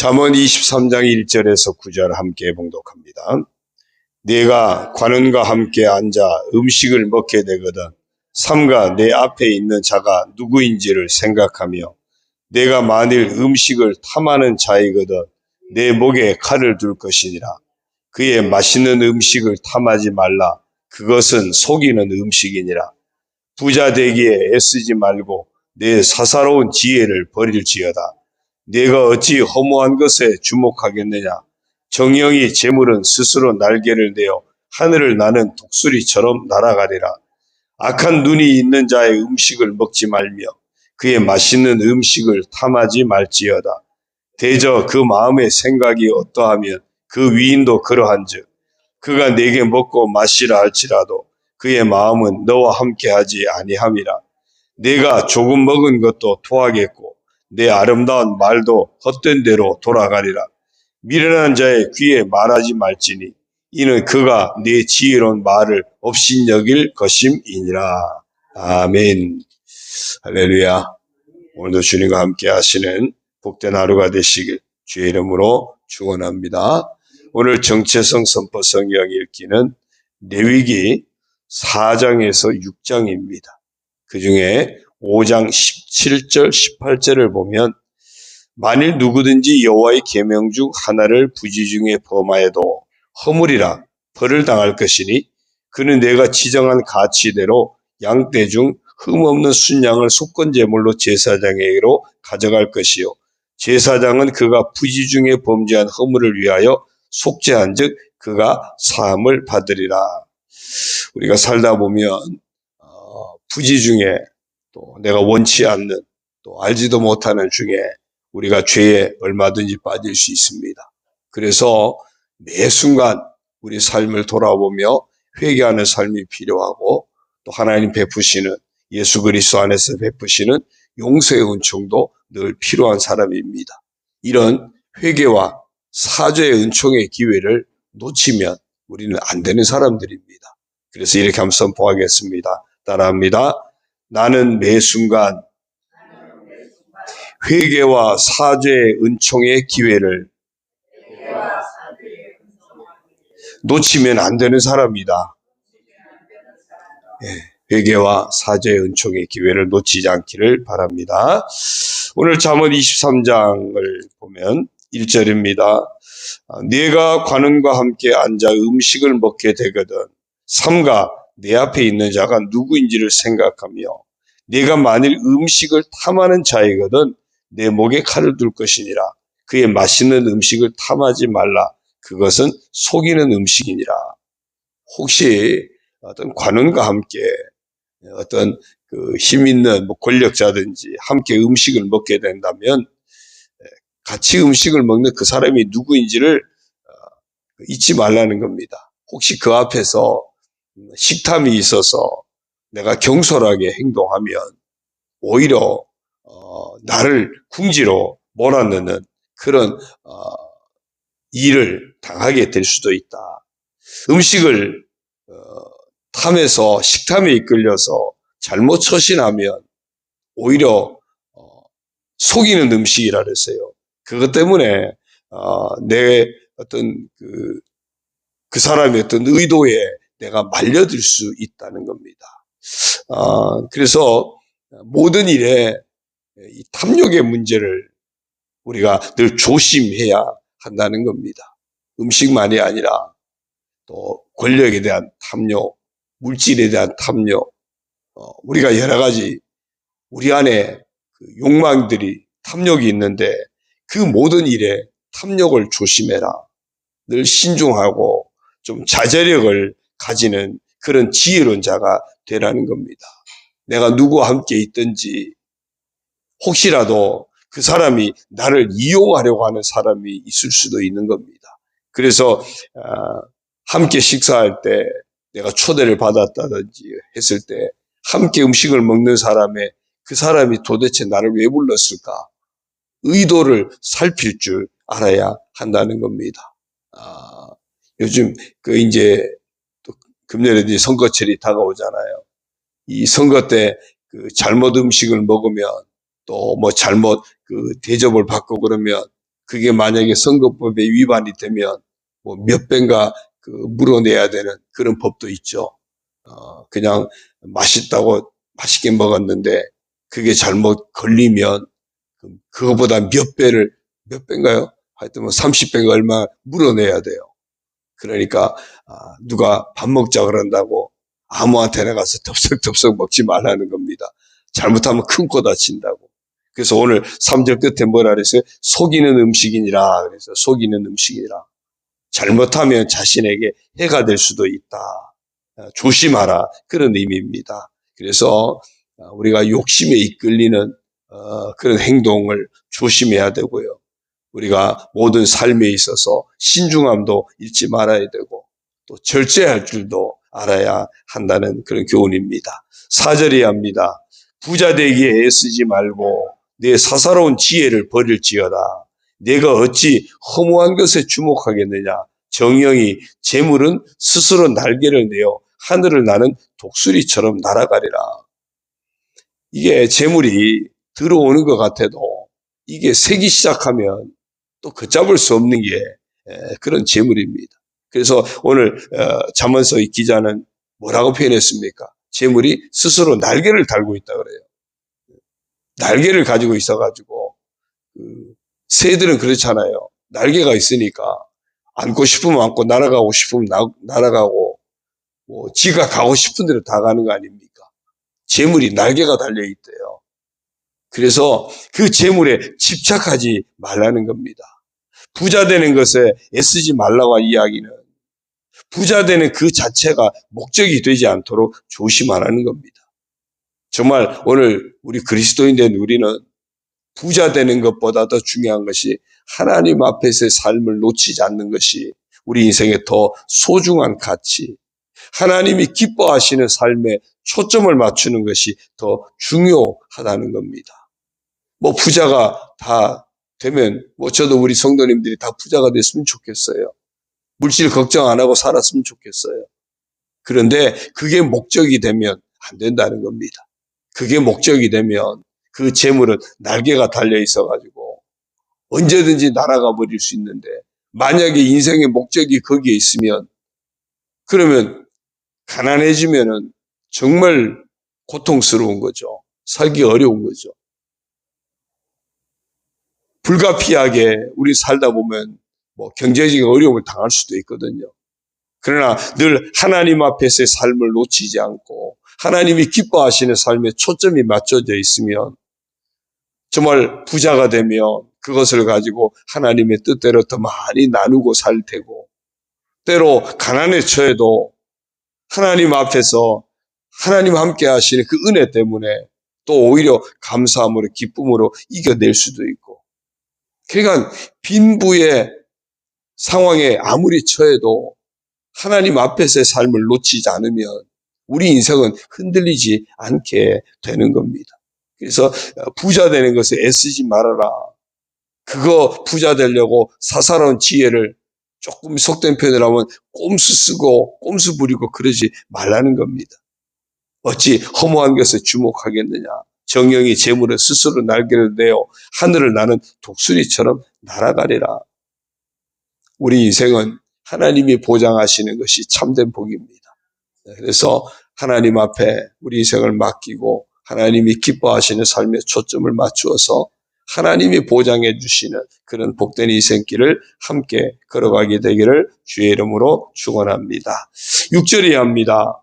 잠언 23장 1절에서 9절 함께 봉독합니다. 네가 관원과 함께 앉아 음식을 먹게 되거든 삼가 내 앞에 있는 자가 누구인지를 생각하며 내가 만일 음식을 탐하는 자이거든 내 목에 칼을 둘 것이니라. 그의 맛있는 음식을 탐하지 말라. 그것은 속이는 음식이니라. 부자 되기에 애쓰지 말고 내 사사로운 지혜를 버릴지어다. 네가 어찌 허무한 것에 주목하겠느냐. 정령이 재물은 스스로 날개를 내어 하늘을 나는 독수리처럼 날아가리라. 악한 눈이 있는 자의 음식을 먹지 말며 그의 맛있는 음식을 탐하지 말지어다. 대저 그 마음의 생각이 어떠하면 그 위인도 그러한즉 그가 내게 먹고 마시라 할지라도 그의 마음은 너와 함께하지 아니함이라. 내가 조금 먹은 것도 토하겠고 내 아름다운 말도 헛된 대로 돌아가리라. 미련한 자의 귀에 말하지 말지니 이는 그가 내 지혜로운 말을 업신여길 것임이니라. 아멘. 할렐루야. 오늘도 주님과 함께 하시는 복된 하루가 되시길 주의 이름으로 축원합니다. 오늘 정체성 선포 성경 읽기는 레위기 4장에서 6장입니다. 그 중에 5장 17절 18절을 보면 만일 누구든지 여호와의 계명 중 하나를 부지 중에 범하여도 허물이라 벌을 당할 것이니 그는 내가 지정한 가치대로 양떼 중 흠없는 순양을 속건제물로 제사장에게로 가져갈 것이요 제사장은 그가 부지 중에 범죄한 허물을 위하여 속죄한 즉 그가 사함을 받으리라. 우리가 살다 보면 부지 중에 또 내가 원치 않는 또 알지도 못하는 중에 우리가 죄에 얼마든지 빠질 수 있습니다. 그래서 매 순간 우리 삶을 돌아보며 회개하는 삶이 필요하고 또 하나님 베푸시는 예수 그리스도 안에서 베푸시는 용서의 은총도 늘 필요한 사람입니다. 이런 회개와 사죄의 은총의 기회를 놓치면 우리는 안 되는 사람들입니다. 그래서 이렇게 한번 선포하겠습니다. 따라합니다. 나는 매 순간 회개와 사죄의 은총의 기회를 놓치면 안 되는 사람이다. 회개와 사죄의 은총의 기회를 놓치지 않기를 바랍니다. 오늘 잠언 23장을 보면 1절입니다. 네가 관원과 함께 앉아 음식을 먹게 되거든 삼가 내 앞에 있는 자가 누구인지를 생각하며 네가 만일 음식을 탐하는 자이거든 내 목에 칼을 둘 것이니라. 그의 맛있는 음식을 탐하지 말라. 그것은 속이는 음식이니라. 혹시 어떤 관원과 함께 어떤 그 힘 있는 권력자든지 함께 음식을 먹게 된다면 같이 음식을 먹는 그 사람이 누구인지를 잊지 말라는 겁니다. 혹시 그 앞에서 식탐이 있어서 내가 경솔하게 행동하면 오히려 나를 궁지로 몰아넣는 그런 일을 당하게 될 수도 있다. 음식을 탐해서 식탐에 이끌려서 잘못 처신하면 오히려 속이는 음식이라 그랬어요. 그것 때문에 내 어떤 그 사람의 어떤 의도에 내가 말려들 수 있다는 겁니다. 그래서 모든 일에 이 탐욕의 문제를 우리가 늘 조심해야 한다는 겁니다. 음식만이 아니라 또 권력에 대한 탐욕, 물질에 대한 탐욕, 우리가 여러 가지 우리 안에 그 욕망들이 탐욕이 있는데 그 모든 일에 탐욕을 조심해라. 늘 신중하고 좀 자제력을 가지는 그런 지혜로운 자가 되라는 겁니다. 내가 누구와 함께 있든지 혹시라도 그 사람이 나를 이용하려고 하는 사람이 있을 수도 있는 겁니다. 그래서 함께 식사할 때 내가 초대를 받았다든지 했을 때 함께 음식을 먹는 그 사람이 도대체 나를 왜 불렀을까? 의도를 살필 줄 알아야 한다는 겁니다. 요즘 이제 또 금년에 이제 선거철이 다가오잖아요. 이 선거 때 잘못 음식을 먹으면 또 잘못 대접을 받고 그러면 그게 만약에 선거법에 위반이 되면 뭐 몇 배인가 물어내야 되는 그런 법도 있죠. 그냥 맛있다고 맛있게 먹었는데 그게 잘못 걸리면 그거보다 몇 배인가요? 하여튼 뭐 30배가 얼마 물어내야 돼요. 그러니까 누가 밥 먹자 그런다고 아무한테나 가서 덥석덥석 먹지 말라는 겁니다. 잘못하면 큰 코 다친다고. 그래서 오늘 3절 끝에 뭐라 그랬어요? 속이는 음식이니라. 그래서 속이는 음식이니라. 잘못하면 자신에게 해가 될 수도 있다. 조심하라. 그런 의미입니다. 그래서 우리가 욕심에 이끌리는 그런 행동을 조심해야 되고요. 우리가 모든 삶에 있어서 신중함도 잃지 말아야 되고 또 절제할 줄도 알아야 한다는 그런 교훈입니다. 4절에 합니다. 부자 되기에 애쓰지 말고 내 사사로운 지혜를 버릴지어다. 내가 어찌 허무한 것에 주목하겠느냐. 정령이 재물은 스스로 날개를 내어 하늘을 나는 독수리처럼 날아가리라. 이게 재물이 들어오는 것 같아도 이게 새기 시작하면 또 걷잡을 수 없는 게 그런 재물입니다. 그래서 오늘 잠언서의 기자는 뭐라고 표현했습니까? 재물이 스스로 날개를 달고 있다 그래요. 날개를 가지고 있어가지고 새들은 그렇잖아요. 날개가 있으니까 안고 싶으면 안고 날아가고 싶으면 날아가고 뭐 지가 가고 싶은 대로 다 가는 거 아닙니까? 재물이 날개가 달려 있대요. 그래서 그 재물에 집착하지 말라는 겁니다. 부자 되는 것에 애쓰지 말라고 한 이야기는 부자 되는 그 자체가 목적이 되지 않도록 조심하라는 겁니다. 정말 오늘 우리 그리스도인 된 우리는 부자 되는 것보다 더 중요한 것이 하나님 앞에서의 삶을 놓치지 않는 것이 우리 인생의 더 소중한 가치, 하나님이 기뻐하시는 삶에 초점을 맞추는 것이 더 중요하다는 겁니다. 뭐 부자가 다 되면 뭐 저도 우리 성도님들이 다 부자가 됐으면 좋겠어요. 물질 걱정 안 하고 살았으면 좋겠어요. 그런데 그게 목적이 되면 안 된다는 겁니다. 그게 목적이 되면 그 재물은 날개가 달려 있어가지고 언제든지 날아가 버릴 수 있는데 만약에 인생의 목적이 거기에 있으면 그러면 가난해지면은 정말 고통스러운 거죠. 살기 어려운 거죠. 불가피하게 우리 살다 보면 뭐 경제적인 어려움을 당할 수도 있거든요. 그러나 늘 하나님 앞에서의 삶을 놓치지 않고 하나님이 기뻐하시는 삶에 초점이 맞춰져 있으면 정말 부자가 되면 그것을 가지고 하나님의 뜻대로 더 많이 나누고 살 테고 때로 가난에 처해도 하나님 앞에서 하나님 함께 하시는 그 은혜 때문에 또 오히려 감사함으로 기쁨으로 이겨낼 수도 있고 그러니까 빈부의 상황에 아무리 처해도 하나님 앞에서의 삶을 놓치지 않으면 우리 인생은 흔들리지 않게 되는 겁니다. 그래서 부자 되는 것에 애쓰지 말아라. 그거 부자 되려고 사사로운 지혜를 조금 속된 표현을 하면 꼼수 쓰고 꼼수 부리고 그러지 말라는 겁니다. 어찌 허무한 것에 주목하겠느냐. 정령이 재물을 스스로 날개를 내어 하늘을 나는 독수리처럼 날아가리라. 우리 인생은 하나님이 보장하시는 것이 참된 복입니다. 그래서 하나님 앞에 우리 인생을 맡기고 하나님이 기뻐하시는 삶에 초점을 맞추어서 하나님이 보장해 주시는 그런 복된 인생길을 함께 걸어가게 되기를 주의 이름으로 축원합니다. 6절에 합니다.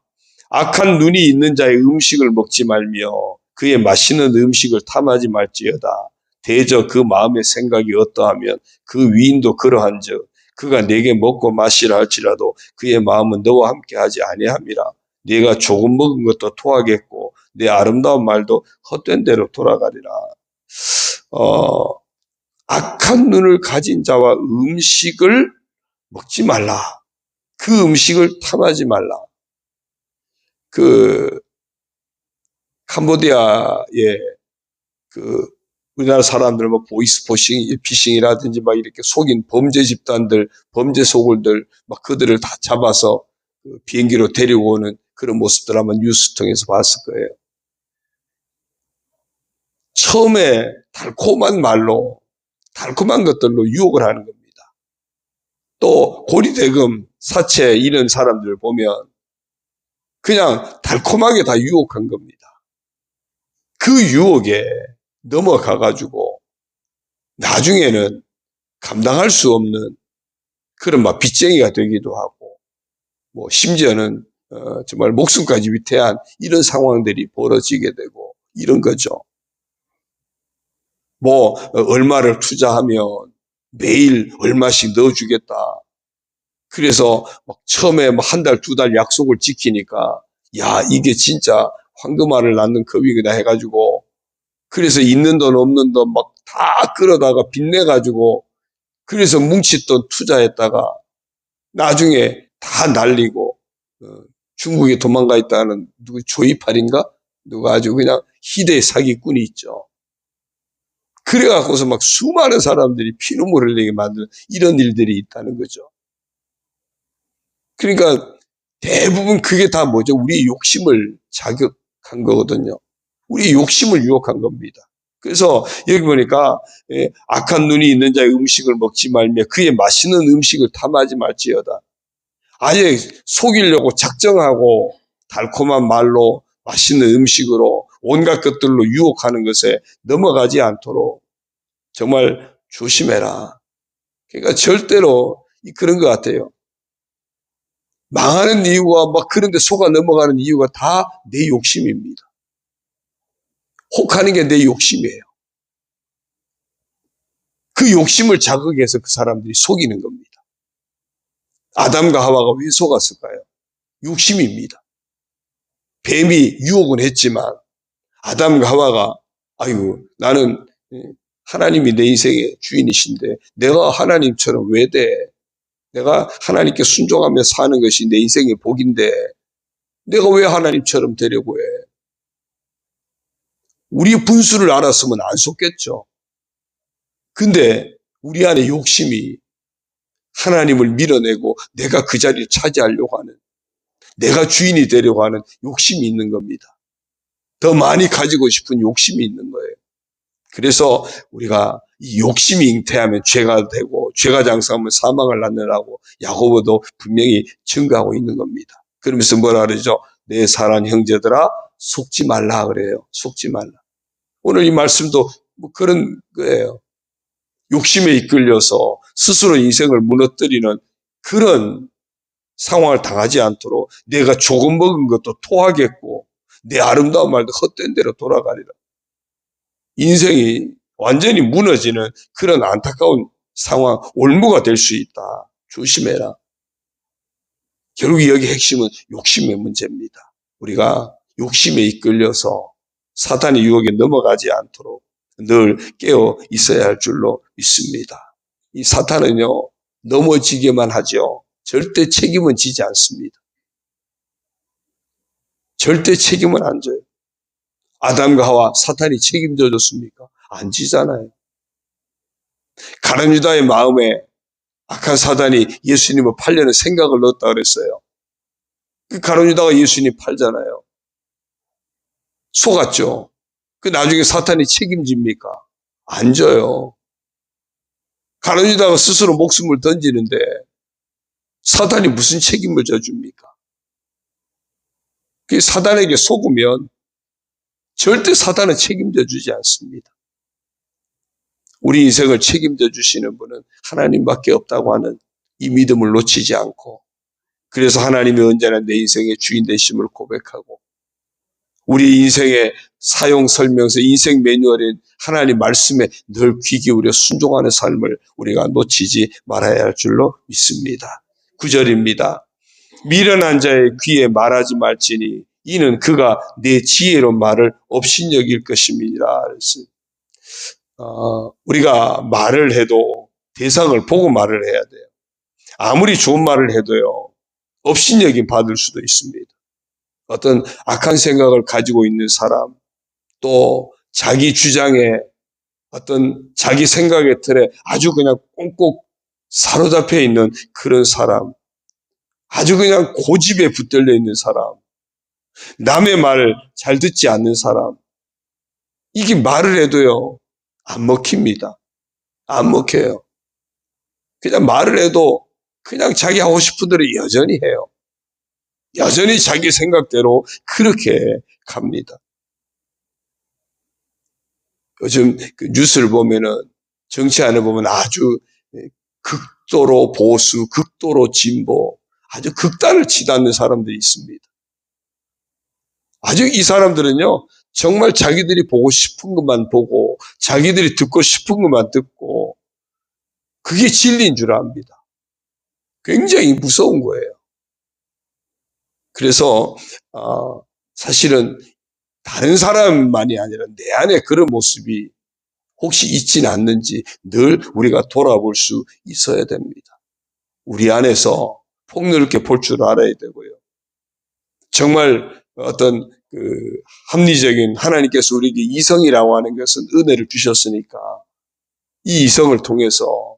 악한 눈이 있는 자의 음식을 먹지 말며 그의 맛있는 음식을 탐하지 말지어다. 대저 그 마음의 생각이 어떠하면 그 위인도 그러한즉 그가 내게 먹고 마시라 할지라도 그의 마음은 너와 함께 하지 아니함이라. 네가 조금 먹은 것도 토하겠고 내 아름다운 말도 헛된 대로 돌아가리라. 악한 눈을 가진 자와 음식을 먹지 말라. 그 음식을 탐하지 말라. 캄보디아의 우리나라 사람들 뭐 보이스포싱, 피싱이라든지 막 이렇게 속인 범죄 집단들, 범죄 소굴들 막 그들을 다 잡아서 비행기로 데리고 오는 그런 모습들 아마 뉴스 통해서 봤을 거예요. 처음에 달콤한 말로 달콤한 것들로 유혹을 하는 겁니다. 또 고리대금, 사채 이런 사람들 보면 그냥 달콤하게 다 유혹한 겁니다. 그 유혹에 넘어가가지고 나중에는 감당할 수 없는 그런 막 빚쟁이가 되기도 하고, 뭐 심지어는 정말 목숨까지 위태한 이런 상황들이 벌어지게 되고 이런 거죠. 뭐 얼마를 투자하면 매일 얼마씩 넣어주겠다. 그래서 막 처음에 한 달, 두 달 약속을 지키니까 야 이게 진짜 황금알을 낳는 급이구나 해가지고 그래서 있는 돈 없는 돈 막 다 끌어다가 빚내가지고 그래서 뭉칫돈 투자했다가 나중에 다 날리고 중국에 도망가 있다는 누구 조이팔인가? 누가 아주 그냥 희대의 사기꾼이 있죠. 그래갖고서 막 수많은 사람들이 피눈물 흘리게 만드는 이런 일들이 있다는 거죠. 그러니까 대부분 그게 다 뭐죠? 우리 욕심을 자극한 거거든요. 우리 욕심을 유혹한 겁니다. 그래서 여기 보니까 악한 눈이 있는 자의 음식을 먹지 말며 그의 맛있는 음식을 탐하지 말지어다. 아예 속이려고 작정하고 달콤한 말로 맛있는 음식으로 온갖 것들로 유혹하는 것에 넘어가지 않도록 정말 조심해라. 그러니까 절대로 그런 것 같아요. 망하는 이유가 막 그런 데 속아 넘어가는 이유가 다 내 욕심입니다. 혹하는 게 내 욕심이에요. 그 욕심을 자극해서 그 사람들이 속이는 겁니다. 아담과 하와가 왜 속았을까요? 욕심입니다. 뱀이 유혹은 했지만 아담과 하와가 아이고 나는 하나님이 내 인생의 주인이신데 내가 하나님처럼 왜 돼? 내가 하나님께 순종하며 사는 것이 내 인생의 복인데 내가 왜 하나님처럼 되려고 해? 우리의 분수를 알았으면 안 속겠죠. 근데 우리 안에 욕심이 하나님을 밀어내고 내가 그 자리를 차지하려고 하는, 내가 주인이 되려고 하는 욕심이 있는 겁니다. 더 많이 가지고 싶은 욕심이 있는 거예요. 그래서 우리가 이 욕심이 잉태하면 죄가 되고 죄가 장성하면 사망을 낳느라고 야고보도 분명히 증거하고 있는 겁니다. 그러면서 뭐라 그러죠? 내 사랑하는 형제들아 속지 말라 그래요. 속지 말라. 오늘 이 말씀도 뭐 그런 거예요. 욕심에 이끌려서 스스로 인생을 무너뜨리는 그런 상황을 당하지 않도록 내가 조금 먹은 것도 토하겠고 내 아름다운 말도 헛된 대로 돌아가리라. 인생이 완전히 무너지는 그런 안타까운 상황, 올무가 될 수 있다. 조심해라. 결국 여기 핵심은 욕심의 문제입니다. 우리가 욕심에 이끌려서 사탄의 유혹에 넘어가지 않도록 늘 깨어 있어야 할 줄로 믿습니다. 이 사탄은요, 넘어지게만 하죠. 절대 책임은 지지 않습니다. 절대 책임은 안 져요. 아담과 하와 사탄이 책임져 줬습니까? 안 지잖아요. 가룟 유다의 마음에 악한 사단이 예수님을 팔려는 생각을 넣었다 그랬어요. 그 가룟 유다가 예수님 팔잖아요. 속았죠. 그 나중에 사탄이 책임집니까? 안 져요. 가룟 유다가 스스로 목숨을 던지는데 사탄이 무슨 책임을 져줍니까? 그 사단에게 속으면 절대 사단은 책임져 주지 않습니다. 우리 인생을 책임져 주시는 분은 하나님밖에 없다고 하는 이 믿음을 놓치지 않고, 그래서 하나님이 언제나 내 인생의 주인 되심을 고백하고 우리 인생의 사용 설명서, 인생 매뉴얼인 하나님 말씀에 늘 귀 기울여 순종하는 삶을 우리가 놓치지 말아야 할 줄로 믿습니다. 9절입니다. 미련한 자의 귀에 말하지 말지니 이는 그가 내 지혜로 말을 업신여길 것임이니라. 우리가 말을 해도 대상을 보고 말을 해야 돼요. 아무리 좋은 말을 해도요, 업신여김 받을 수도 있습니다. 어떤 악한 생각을 가지고 있는 사람, 또 자기 주장에 어떤 자기 생각의 틀에 아주 그냥 꽁꽁 사로잡혀 있는 그런 사람, 아주 그냥 고집에 붙들려 있는 사람, 남의 말을 잘 듣지 않는 사람, 이게 말을 해도요 안 먹힙니다. 안 먹혀요. 그냥 말을 해도 그냥 자기 하고 싶은 대로 여전히 해요. 여전히 자기 생각대로 그렇게 갑니다. 요즘 그 뉴스를 보면은 정치 안에 보면 아주 극도로 보수, 극도로 진보, 아주 극단을 치닫는 사람들이 있습니다. 아주 이 사람들은요, 정말 자기들이 보고 싶은 것만 보고, 자기들이 듣고 싶은 것만 듣고, 그게 진리인 줄 압니다. 굉장히 무서운 거예요. 그래서 사실은 다른 사람만이 아니라 내 안에 그런 모습이 혹시 있지는 않는지 늘 우리가 돌아볼 수 있어야 됩니다. 우리 안에서 폭넓게 볼 줄 알아야 되고요. 정말 어떤 합리적인 하나님께서 우리에게 이성이라고 하는 것은 은혜를 주셨으니까 이 이성을 통해서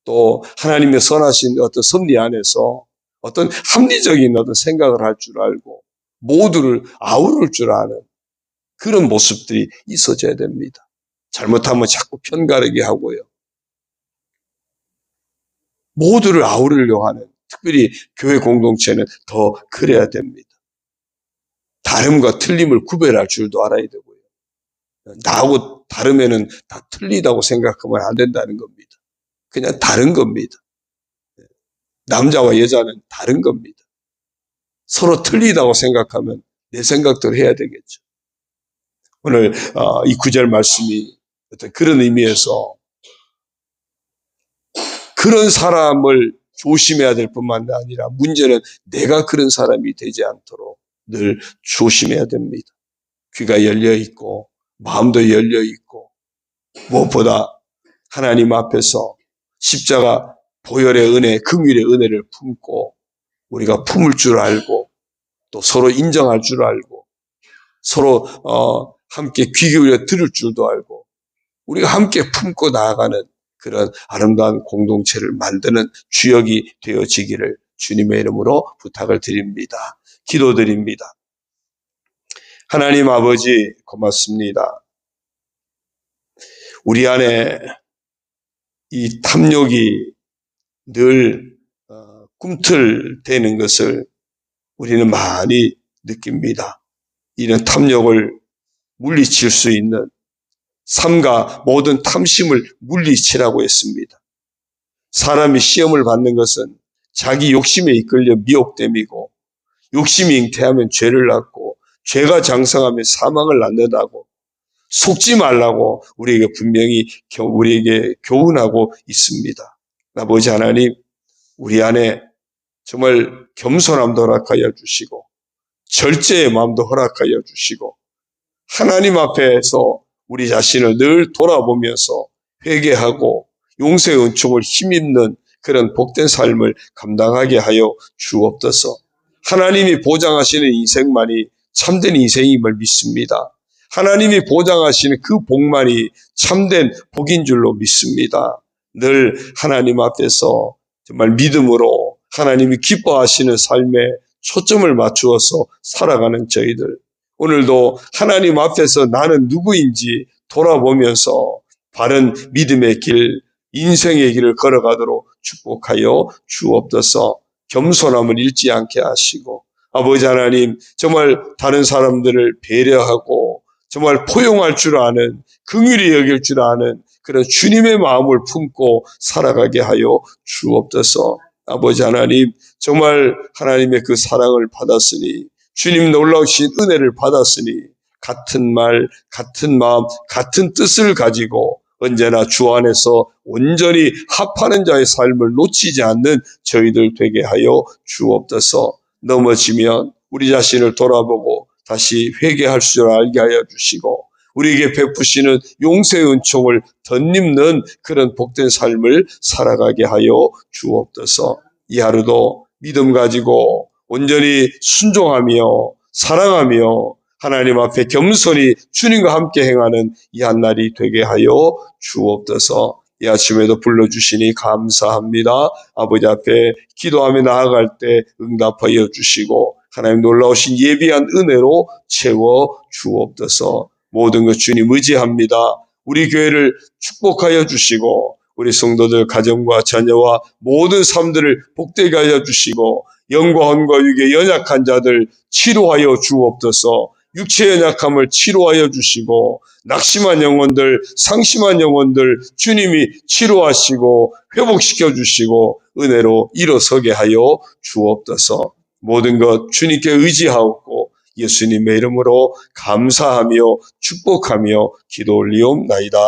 또 하나님의 선하신 어떤 섭리 안에서 어떤 합리적인 어떤 생각을 할 줄 알고 모두를 아우를 줄 아는 그런 모습들이 있어져야 됩니다. 잘못하면 자꾸 편가르게 하고요. 모두를 아우르려고 하는, 특별히 교회 공동체는 더 그래야 됩니다. 다름과 틀림을 구별할 줄도 알아야 되고요. 나하고 다르면은 다 틀리다고 생각하면 안 된다는 겁니다. 그냥 다른 겁니다. 남자와 여자는 다른 겁니다. 서로 틀리다고 생각하면 내 생각대로 해야 되겠죠. 오늘 이 구절 말씀이 어떤 그런 의미에서 그런 사람을 조심해야 될 뿐만 아니라 문제는 내가 그런 사람이 되지 않도록 늘 조심해야 됩니다. 귀가 열려 있고 마음도 열려 있고 무엇보다 하나님 앞에서 십자가 보혈의 은혜, 긍휼의 은혜를 품고 우리가 품을 줄 알고 또 서로 인정할 줄 알고 서로 함께 귀 기울여 들을 줄도 알고 우리가 함께 품고 나아가는 그런 아름다운 공동체를 만드는 주역이 되어지기를 주님의 이름으로 부탁을 드립니다. 기도드립니다. 하나님 아버지 고맙습니다. 우리 안에 이 탐욕이 늘 꿈틀대는 것을 우리는 많이 느낍니다. 이런 탐욕을 물리칠 수 있는 삼가 모든 탐심을 물리치라고 했습니다. 사람이 시험을 받는 것은 자기 욕심에 이끌려 미혹됨이고 욕심이 잉태하면 죄를 낳고 죄가 장성하면 사망을 낳는다고 속지 말라고 우리에게 분명히 우리에게 교훈하고 있습니다. 아버지 하나님, 우리 안에 정말 겸손함도 허락하여 주시고 절제의 마음도 허락하여 주시고 하나님 앞에서 우리 자신을 늘 돌아보면서 회개하고 용서의 은총을 힘입는 그런 복된 삶을 감당하게 하여 주옵소서. 하나님이 보장하시는 인생만이 참된 인생임을 믿습니다. 하나님이 보장하시는 그 복만이 참된 복인 줄로 믿습니다. 늘 하나님 앞에서 정말 믿음으로 하나님이 기뻐하시는 삶에 초점을 맞추어서 살아가는 저희들, 오늘도 하나님 앞에서 나는 누구인지 돌아보면서 바른 믿음의 길, 인생의 길을 걸어가도록 축복하여 주옵소서. 겸손함을 잃지 않게 하시고 아버지 하나님, 정말 다른 사람들을 배려하고 정말 포용할 줄 아는, 긍휼히 여길 줄 아는 그런 주님의 마음을 품고 살아가게 하여 주옵소서. 아버지 하나님, 정말 하나님의 그 사랑을 받았으니 주님 놀라우신 은혜를 받았으니 같은 말, 같은 마음, 같은 뜻을 가지고 언제나 주 안에서 온전히 합하는 자의 삶을 놓치지 않는 저희들 되게 하여 주옵소서. 넘어지면 우리 자신을 돌아보고 다시 회개할 줄 알게 하여 주시고 우리에게 베푸시는 용서의 은총을 덧입는 그런 복된 삶을 살아가게 하여 주옵소서. 이 하루도 믿음 가지고 온전히 순종하며 사랑하며 하나님 앞에 겸손히 주님과 함께 행하는 이 한날이 되게 하여 주옵소서. 이 아침에도 불러주시니 감사합니다. 아버지 앞에 기도하며 나아갈 때 응답하여 주시고 하나님 놀라우신 예비한 은혜로 채워 주옵소서. 모든 것 주님 의지합니다. 우리 교회를 축복하여 주시고 우리 성도들 가정과 자녀와 모든 삶들을 복되게 하여 주시고 영과 혼과 육의 연약한 자들 치료하여 주옵소서. 육체의 연약함을 치료하여 주시고 낙심한 영혼들, 상심한 영혼들 주님이 치료하시고 회복시켜 주시고 은혜로 일어서게 하여 주옵소서. 모든 것 주님께 의지하옵고 예수님의 이름으로 감사하며 축복하며 기도 올리옵나이다.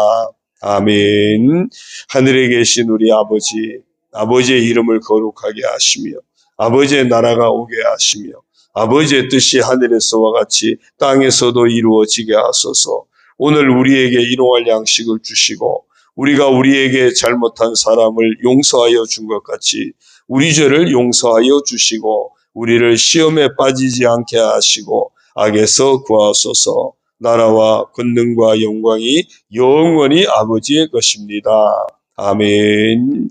아멘. 하늘에 계신 우리 아버지의 이름을 거룩하게 하시며 아버지의 나라가 오게 하시며 아버지의 뜻이 하늘에서와 같이 땅에서도 이루어지게 하소서. 오늘 우리에게 일용할 양식을 주시고 우리가 우리에게 잘못한 사람을 용서하여 준 것 같이 우리 죄를 용서하여 주시고 우리를 시험에 빠지지 않게 하시고 악에서 구하소서. 나라와 권능과 영광이 영원히 아버지의 것입니다. 아멘.